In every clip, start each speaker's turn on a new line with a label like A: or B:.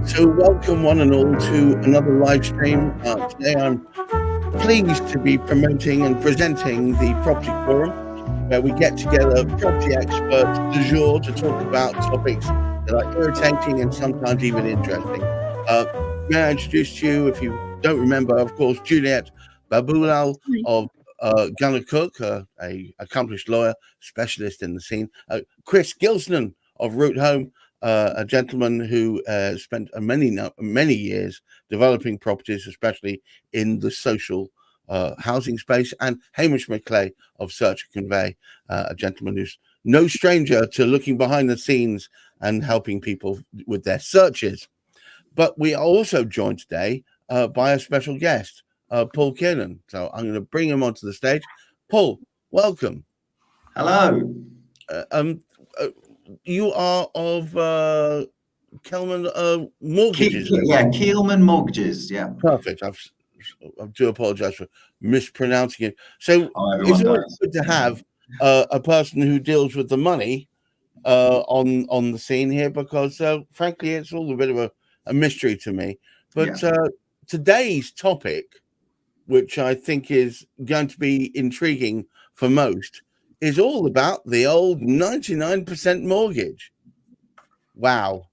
A: So welcome one and all to another live stream. Today I'm pleased to be promoting and presenting the Property Quorum, where we get together property experts du jour to talk about topics that are irritating and sometimes even interesting. May I introduce to you, if you don't remember, of course, Juliet Baboolal of gunnercooke, a accomplished lawyer, specialist in the scene. Chris Gilsenan of Root Home, a gentleman who spent many years developing properties, especially in the social housing space, and Hamish McLay of Search and Convey, a gentleman who's no stranger to looking behind the scenes and helping people with their searches. But we are also joined today by a special guest, Paul Kielman. So I'm going to bring him onto the stage. Paul, welcome.
B: Hello.
A: You are of Kielman Mortgages.
B: Kielman Mortgages. Yeah.
A: Perfect. I do apologize for mispronouncing it. So it's always good to have a person who deals with the money on the scene here, because frankly, it's all a bit of a mystery to me. But today's topic, which I think is going to be intriguing for most, is all about the old 99% mortgage. Wow.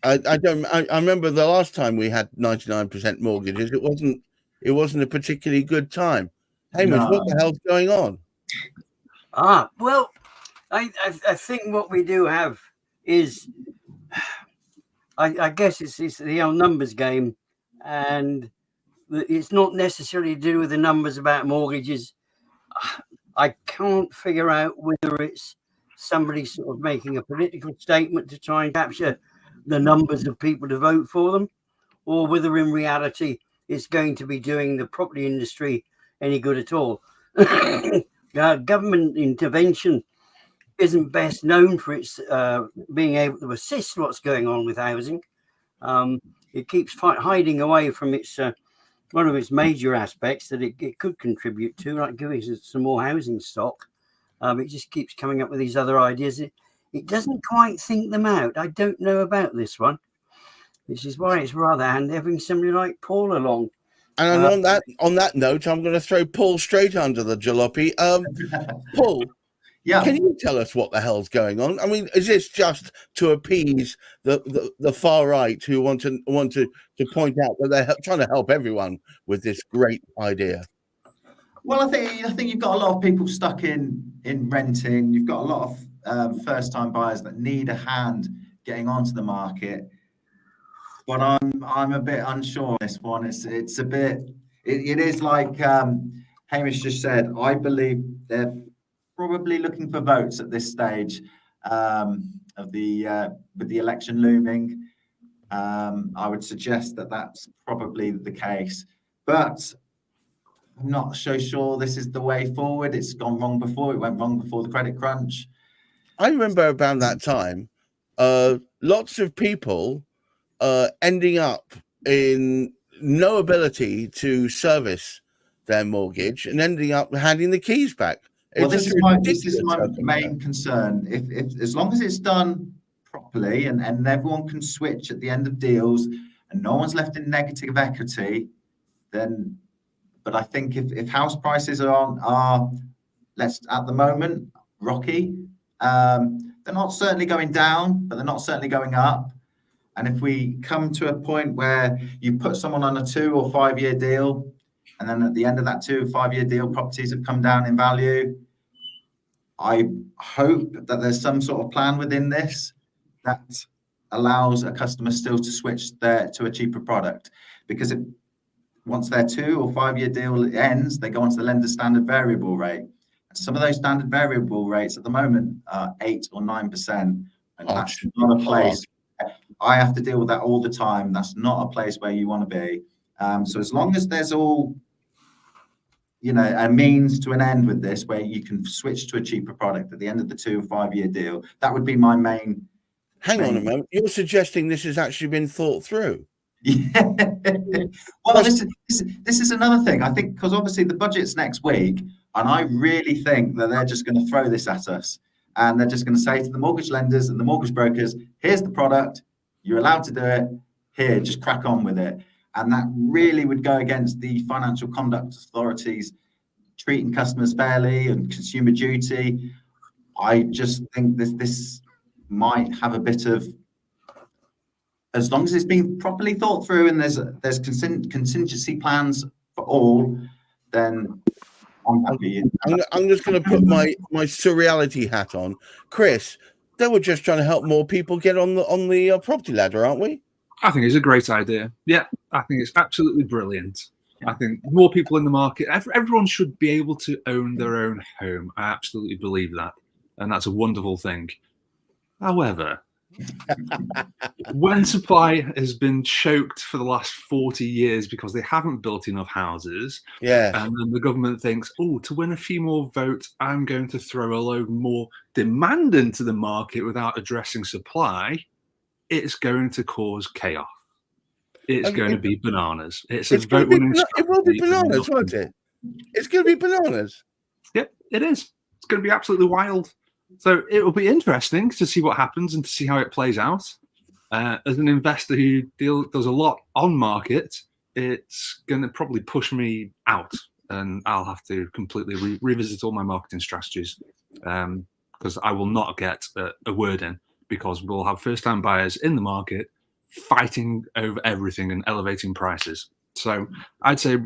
A: I remember the last time we had 99% mortgages, it wasn't a particularly good time. Hamish, what the hell's going on?
C: Well, I think what we do have is, I guess it's the old numbers game, and it's not necessarily to do with the numbers about mortgages. I can't figure out whether it's somebody sort of making a political statement to try and capture the numbers of people to vote for them, or whether in reality it's going to be doing the property industry any good at all. Government intervention isn't best known for its being able to assist what's going on with housing. It keeps hiding away from its one of its major aspects that it could contribute to, like giving us some more housing stock. It just keeps coming up with these other ideas. It doesn't quite think them out. I don't know about this one, which is why it's rather handy having somebody like Paul along.
A: And on that note, I'm going to throw Paul straight under the jalopy. Paul, can you tell us what the hell's going on? I mean, is this just to appease the far right who want to point out that they're trying to help everyone with this great idea?
B: Well, I think you've got a lot of people stuck in renting. You've got a lot of first-time buyers that need a hand getting onto the market. But I'm a bit unsure on this one. It's a bit. It is like Hamish just said. I believe they're probably looking for votes at this stage with the election looming. I would suggest that that's probably the case, but I'm not so sure this is the way forward. It's gone wrong before. It went wrong before the credit crunch.
A: I remember around that time, lots of people ending up in no ability to service their mortgage and ending up handing the keys back.
B: Well, this is my main concern. If as long as it's done properly and everyone can switch at the end of deals and no one's left in negative equity, then. But I think if house prices are at the moment rocky, they're not certainly going down, but they're not certainly going up. And if we come to a point where you put someone on a 2 or 5 year deal, and then at the end of that 2 or 5 year deal, properties have come down in value, I hope that there's some sort of plan within this that allows a customer still to switch to a cheaper product. Because once their 2 or 5 year deal ends, they go onto the lender's standard variable rate. Some of those standard variable rates at the moment are 8 or 9%. And that's not a place. I have to deal with that all the time. That's not a place where you want to be. So as long as there's all, a means to an end with this, where you can switch to a cheaper product at the end of the 2 or 5 year deal, that would be my main.
A: Hang on a moment. You're suggesting this has actually been thought through?
B: Yeah. Well, this is another thing. I think because obviously the budget's next week, and I really think that they're just going to throw this at us, and they're just going to say to the mortgage lenders and the mortgage brokers, "Here's the product. You're allowed to do it. here, just crack on with it. And that really would go against the financial conduct authorities treating customers fairly and consumer duty. I just think this might have a bit of, as long as it's been properly thought through and there's contingency plans for all, then I'm happy.
A: I'm just going to put my surreality hat on. Chris, they were just trying to help more people get on the property ladder, aren't we?
D: I think it's a great idea. Yeah, I think it's absolutely brilliant. I think more people in the market, everyone should be able to own their own home. I absolutely believe that. And that's a wonderful thing. However, when supply has been choked for the last 40 years because they haven't built enough houses, and then the government thinks, oh, to win a few more votes, I'm going to throw a load more demand into the market without addressing supply, it's going to cause chaos. It's going to be bananas. It
A: will be bananas, won't it? It's going to be bananas.
D: Yep, it is. It's going to be absolutely wild. So it will be interesting to see what happens and to see how it plays out. As an investor who does a lot on market, it's going to probably push me out, and I'll have to completely revisit all my marketing strategies because I will not get a word in, because we'll have first-time buyers in the market fighting over everything and elevating prices. So I'd say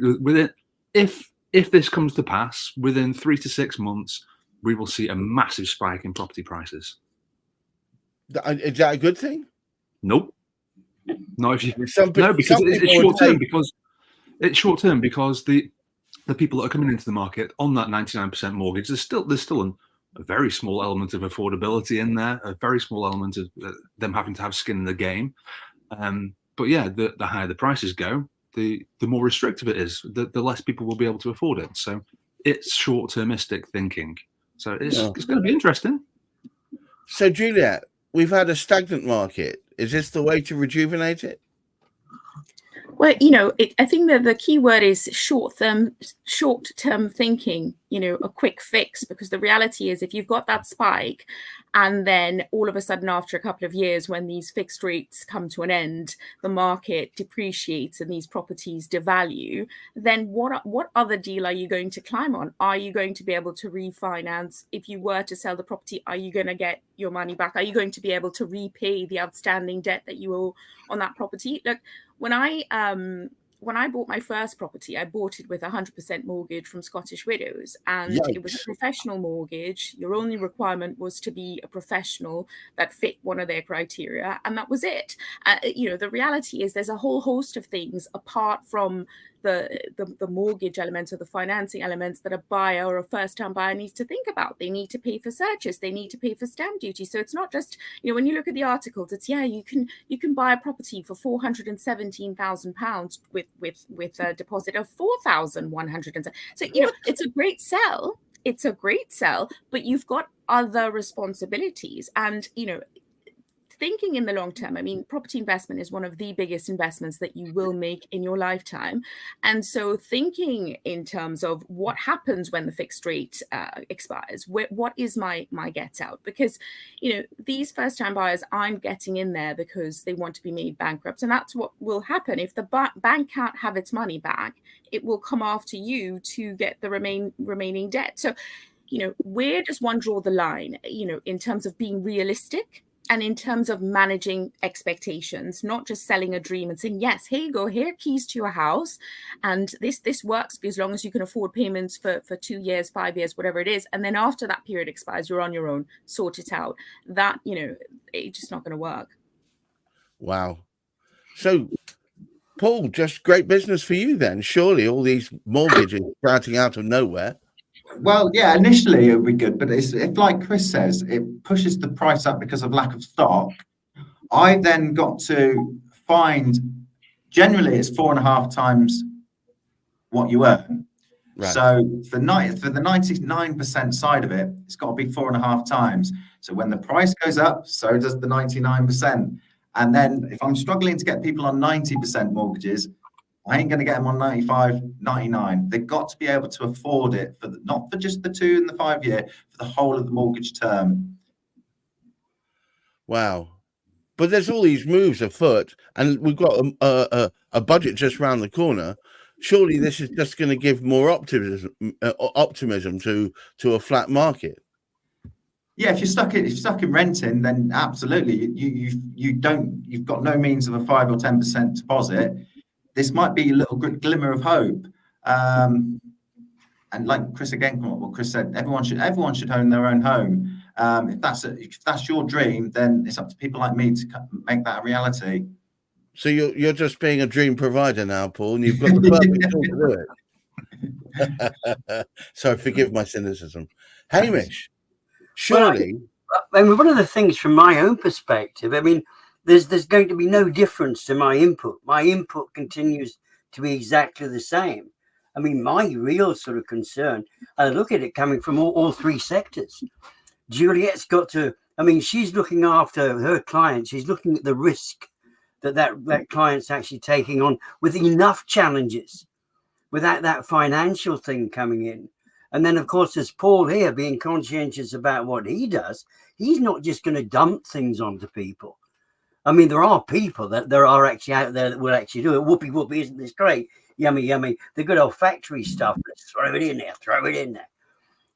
D: if this comes to pass, within 3 to 6 months, we will see a massive spike in property prices.
A: Is that a good thing?
D: Nope. No, because it's short term. It's short term because the people that are coming into the market on that 99% mortgage, there's still a very small element of affordability in there, a very small element of them having to have skin in the game. But yeah, the higher the prices go, the more restrictive it is, the less people will be able to afford it. So it's short-termistic thinking. So it's going to be interesting.
A: So Juliet, we've had a stagnant market. Is this the way to rejuvenate it?
E: Well, I think that the key word is short-term thinking, a quick fix, because the reality is if you've got that spike and then all of a sudden after a couple of years when these fixed rates come to an end, the market depreciates and these properties devalue, then what other deal are you going to climb on? Are you going to be able to refinance? If you were to sell the property, are you going to get your money back? Are you going to be able to repay the outstanding debt that you owe on that property? Look, when I bought my first property, I bought it with 100% mortgage from Scottish Widows, and It was a professional mortgage. Your only requirement was to be a professional that fit one of their criteria, and that was it. The reality is there's a whole host of things apart from the mortgage elements or the financing elements that a buyer or a first-time buyer needs to think about. They need to pay for searches, they need to pay for stamp duty. So it's not just, when you look at the articles, it's you can buy a property for £417,000 with a deposit of 4,100. So it's a great sell. It's a great sell, but you've got other responsibilities. And thinking in the long term, property investment is one of the biggest investments that you will make in your lifetime. And so thinking in terms of what happens when the fixed rate expires, what is my get out? Because, these first time buyers aren't getting in there because they want to be made bankrupt. And that's what will happen. If the bank can't have its money back, it will come after you to get the remaining debt. So, where does one draw the line, in terms of being realistic? And in terms of managing expectations, not just selling a dream and saying, yes, here you go, here are keys to your house. And this works as long as you can afford payments for 2 years, 5 years, whatever it is. And then after that period expires, you're on your own, sort it out. That, it's just not going to work.
A: Wow. So, Paul, just great business for you then. Surely all these mortgages sprouting out of nowhere.
B: Well, yeah, initially it would be good, but if like Chris says, it pushes the price up because of lack of stock, I then got to find, generally it's 4.5 times what you earn. Right. So for the 99% side of it, it's got to be 4.5 times. So when the price goes up, so does the 99%. And then if I'm struggling to get people on 90% mortgages, I ain't going to get them on 95, 99. They've got to be able to afford it, not for just the 2 and the 5 year, for the whole of the mortgage term.
A: Wow. But there's all these moves afoot, and we've got a budget just around the corner. Surely this is just going to give more optimism to a flat market.
B: Yeah, if you're stuck in renting, then absolutely, you've got no means of a 5 or 10% deposit. This might be a little glimmer of hope. And like Chris what Chris said, everyone should own their own home. If that's your dream, then it's up to people like me to make that a reality.
A: So you're just being a dream provider now, Paul, and you've got the perfect tool to do it. So forgive my cynicism, Hamish. Surely,
C: I mean, one of the things from my own perspective, I mean, there's going to be no difference to my input. My input continues to be exactly the same. I mean, my real sort of concern, I look at it coming from all three sectors. Juliet's got to, I mean, she's looking after her client. She's looking at the risk that client's actually taking on with enough challenges without that financial thing coming in. And then, of course, there's Paul here being conscientious about what he does. He's not just going to dump things onto people. I mean, there are people that there are actually out there that will actually do it. Whoopee, whoopee, isn't this great? Yummy, yummy. The good old factory stuff. Let's throw it in there,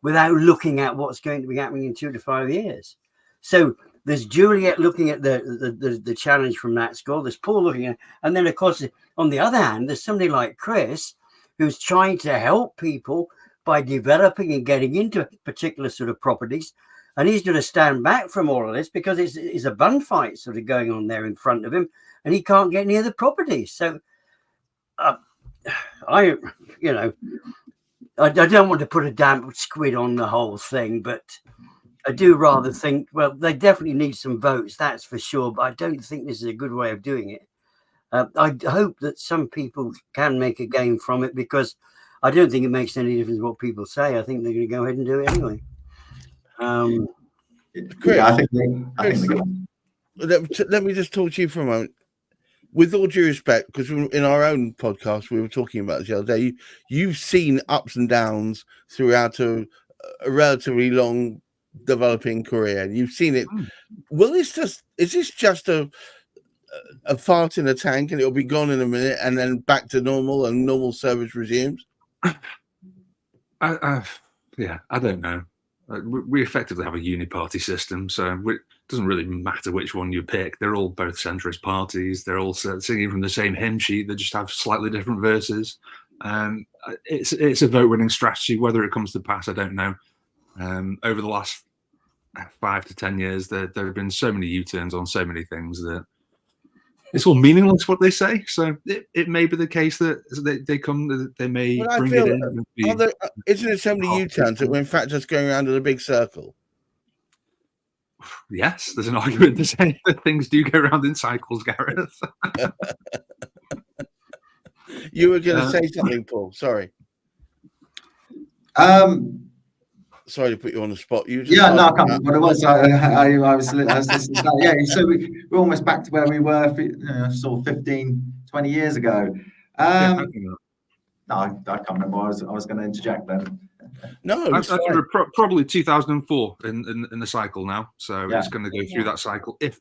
C: without looking at what's going to be happening in 2 to 5 years. So there's Juliet looking at the challenge from that school. There's Paul looking at, and then, of course, on the other hand, there's somebody like Chris who's trying to help people by developing and getting into particular sort of properties. And he's going to stand back from all of this because it's a bun fight sort of going on there in front of him, and he can't get near the properties. So I don't want to put a damp squid on the whole thing, but I do rather think, well, they definitely need some votes, that's for sure, but I don't think this is a good way of doing it. I hope that some people can make a gain from it, because I don't think it makes any difference what people say. I think they're going to go ahead and do it anyway.
A: Chris,
B: I think
A: let me just talk to you for a moment. With all due respect, because in our own podcast, we were talking about this the other day, you've seen ups and downs throughout a relatively long developing career. You've seen it. Is this just a fart in a tank and it'll be gone in a minute and then back to normal and normal service resumes?
D: I don't know. We effectively have a uniparty system, so it doesn't really matter which one you pick. They're all both centrist parties. They're all singing from the same hymn sheet. They just have slightly different verses. It's a vote-winning strategy. Whether it comes to pass, I don't know. Over the last 5 to 10 years, there have been so many U-turns on so many things that it's all meaningless what they say. So it may be the case that they may bring it in.
A: Isn't it so many U-turns that we're in fact just going around in a big circle?
D: Yes, there's an argument to say that things do go around in cycles, Gareth.
A: You were going to say something, Paul. Sorry. Sorry to put you on the spot. I
B: can't remember what it was. I was listening to that. Yeah, so we're almost back to where we were sort of 15, 20 years ago. I can't remember what I was going to interject then.
A: No,
D: probably 2004 in the cycle now. So it's going to go through that cycle if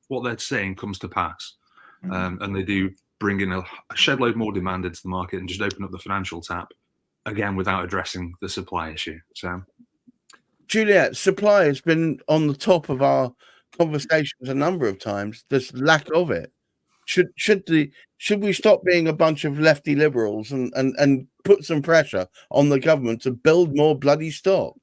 D: what they're saying comes to pass, and they do bring in a shed load more demand into the market and just open up the financial tap. Again, without addressing the supply issue. So,
A: Juliet, supply has been on the top of our conversations a number of times. There's lack of it. Should we stop being a bunch of lefty liberals and put some pressure on the government to build more bloody stock?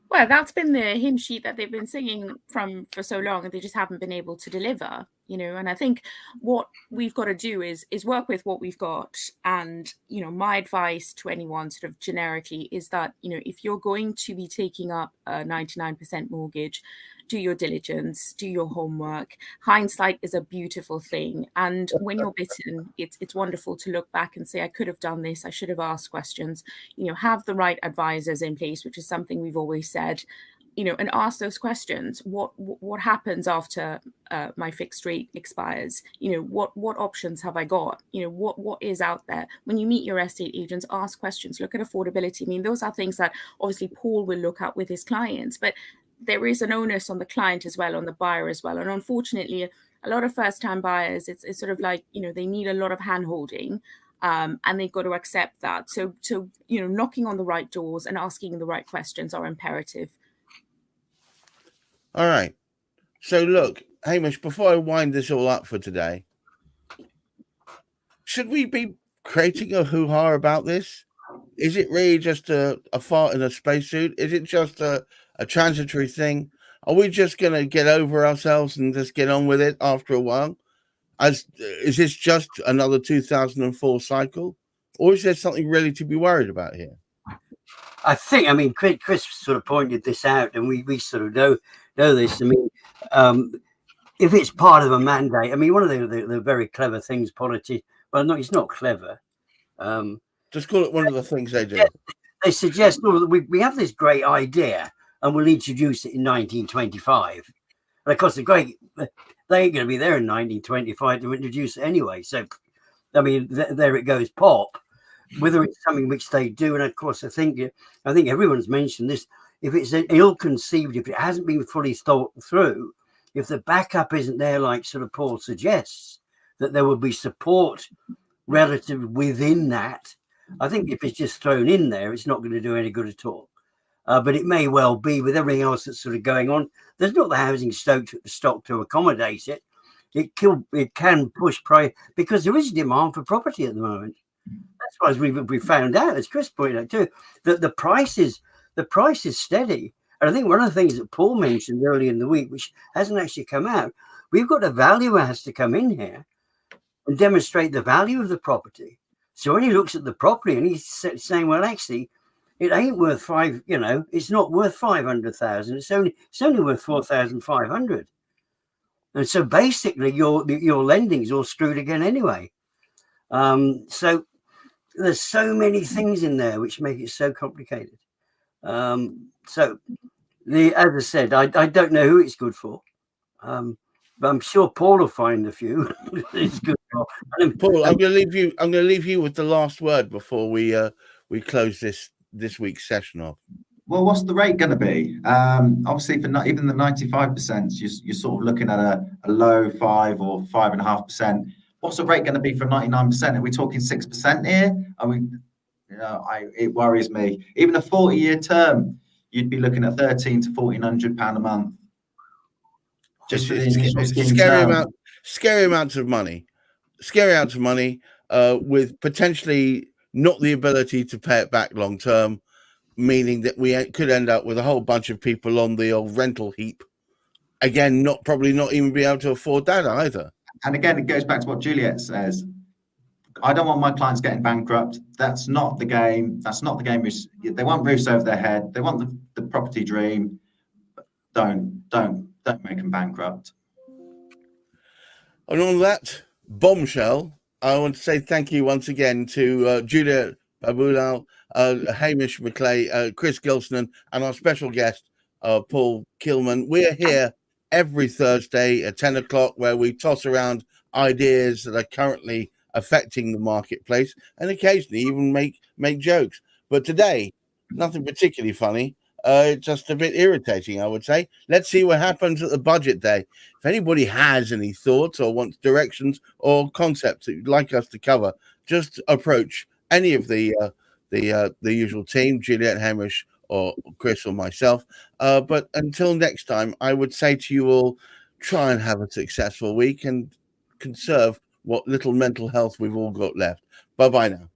E: Well, that's been the hymn sheet that they've been singing for so long, and they just haven't been able to deliver, and I think what we've got to do is work with what we've got. And, my advice to anyone sort of generically is that, if you're going to be taking up a 99% mortgage, do your diligence, do your homework. Hindsight is a beautiful thing. And when you're bitten, it's wonderful to look back and say, I could have done this. I should have asked questions, have the right advisors in place, which is something we've always said, and ask those questions. What happens after my fixed rate expires? What options have I got? What is out there? When you meet your estate agents, ask questions, look at affordability. I mean, those are things that obviously Paul will look at with his clients, but there is an onus on the client as well, on the buyer as well. And unfortunately, a lot of first-time buyers, it's sort of like, they need a lot of hand-holding, and they've got to accept that. So, knocking on the right doors and asking the right questions are imperative.
A: All right. So look, Hamish, before I wind this all up for today, should we be creating a hoo-ha about this? Is it really just a fart in a spacesuit? Is it just a transitory thing? Are we just going to get over ourselves and just get on with it after a while? Is this just another 2004 cycle? Or is there something really to be worried about here?
C: I think, Chris sort of pointed this out, and we sort of know this. If it's part of a mandate, one of the very clever things well, no, it's not clever.
A: Just call it one of the things they do.
C: They suggest, we have this great idea and we'll introduce it in 1925. And of course, they ain't going to be there in 1925 to introduce it anyway. So, there it goes, pop. Whether it's something which they do, and of course, I think everyone's mentioned this. If it's ill-conceived, if it hasn't been fully thought through, if the backup isn't there, like sort of Paul suggests, that there will be support relative within that. I think if it's just thrown in there, it's not going to do any good at all. But it may well be with everything else that's sort of going on. There's not the housing stock to accommodate it. It can push price because there is demand for property at the moment. That's why we found out, as Chris pointed out too, that the price is steady. And I think one of the things that Paul mentioned earlier in the week, which hasn't actually come out, we've got a valuer has to come in here and demonstrate the value of the property. So when he looks at the property and he's saying, well, actually, it ain't worth it's not worth 500,000. It's only worth 4,500. And so basically your lending's all screwed again anyway. So there's so many things in there which make it so complicated. As I said, I don't know who it's good for. But I'm sure Paul will find a few. It's good.
A: Paul, I'm going to leave you with the last word before we close this week's session off.
B: Well, what's the rate going to be? Obviously, for not even the 95%, you're sort of looking at a low 5 or 5.5%. What's the rate going to be for 99%? Are we talking 6% here? It worries me. Even a 40-year term, you'd be looking at £1,300 to £1,400 a month. Just for the initial scheme.
A: Scary amounts of money. With potentially not the ability to pay it back long term, meaning that we could end up with a whole bunch of people on the old rental heap. Again, probably not even be able to afford that either.
B: And again, it goes back to what Juliet says. I don't want my clients getting bankrupt. That's not the game. They want roofs over their head. They want the property dream. Don't make them bankrupt.
A: And on that bombshell, I want to say thank you once again to Juliet Baboolal, Hamish, McLay, Chris Gilsenan, and our special guest, Paul Kielman. We're here every Thursday at 10 o'clock where we toss around ideas that are currently affecting the marketplace and occasionally even make jokes. But today, nothing particularly funny. Just a bit irritating, I would say. Let's see what happens at the budget day. If anybody has any thoughts or wants directions or concepts that you'd like us to cover, just approach any of the usual team, Juliet, Hamish, or Chris, or myself. But until next time, I would say to you all, try and have a successful week and conserve what little mental health we've all got left. Bye-bye now.